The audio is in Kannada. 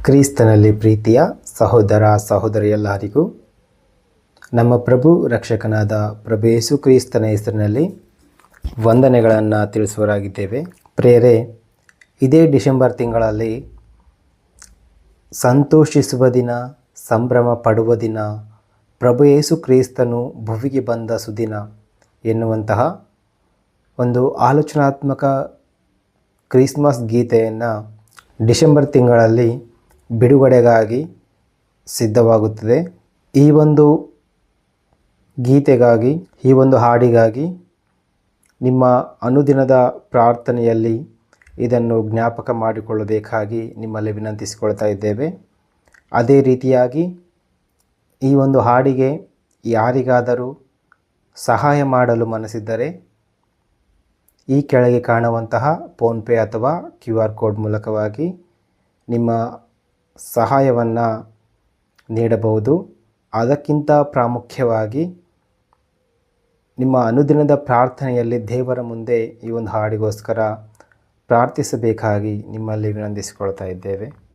ಕ್ರಿಸ್ತನಲ್ಲಿ ಪ್ರೀತಿಯ ಸಹೋದರ ಸಹೋದರಿಯೆಲ್ಲರಿಗೂ ನಮ್ಮ ಪ್ರಭು ರಕ್ಷಕನಾದ ಪ್ರಭು ಯೇಸು ಕ್ರಿಸ್ತನ ಹೆಸರಿನಲ್ಲಿ ವಂದನೆಗಳನ್ನು ತಿಳಿಸುವರಾಗಿದ್ದೇವೆ. ಪ್ರಿಯರೇ, ಇದೇ ಡಿಸೆಂಬರ್ ತಿಂಗಳಲ್ಲಿ ಸಂತೋಷಿಸುವ ದಿನ, ಸಂಭ್ರಮ ಪಡುವ ದಿನ, ಪ್ರಭು ಯೇಸು ಕ್ರಿಸ್ತನು ಭುವಿಗೆ ಬಂದ ಸುದಿನ ಎನ್ನುವಂತಹ ಒಂದು ಆಲೋಚನಾತ್ಮಕ ಕ್ರಿಸ್ಮಸ್ ಗೀತೆಯನ್ನು ಡಿಸೆಂಬರ್ ತಿಂಗಳಲ್ಲಿ ಬಿಡುಗಡೆಗಾಗಿ ಸಿದ್ಧವಾಗುತ್ತದೆ. ಈ ಒಂದು ಗೀತೆಗಾಗಿ, ಈ ಒಂದು ಹಾಡಿಗಾಗಿ ನಿಮ್ಮ ಅನುದಿನದ ಪ್ರಾರ್ಥನೆಯಲ್ಲಿ ಇದನ್ನು ಜ್ಞಾಪಕ ಮಾಡಿಕೊಳ್ಳಬೇಕಾಗಿ ನಿಮ್ಮಲ್ಲಿ ವಿನಂತಿಸಿಕೊಳ್ತಾ ಇದ್ದೇವೆ. ಅದೇ ರೀತಿಯಾಗಿ ಈ ಒಂದು ಹಾಡಿಗೆ ಯಾರಿಗಾದರೂ ಸಹಾಯ ಮಾಡಲು ಮನಸ್ಸಿದ್ದರೆ ಈ ಕೆಳಗೆ ಕಾಣುವಂತಹ ಫೋನ್ಪೇ ಅಥವಾ QR ಕೋಡ್ ಮೂಲಕವಾಗಿ ನಿಮ್ಮ ಸಹಾಯವನ್ನು ನೀಡಬಹುದು. ಅದಕ್ಕಿಂತ ಪ್ರಾಮುಖ್ಯವಾಗಿ ನಿಮ್ಮ ಅನುದಿನದ ಪ್ರಾರ್ಥನೆಯಲ್ಲಿ ದೇವರ ಮುಂದೆ ಈ ಒಂದು ಹಾಡಿಗೋಸ್ಕರ ಪ್ರಾರ್ಥಿಸಬೇಕಾಗಿ ನಿಮ್ಮಲ್ಲಿ ವಿನಂತಿಸಿಕೊಳ್ತಾ ಇದ್ದೇವೆ.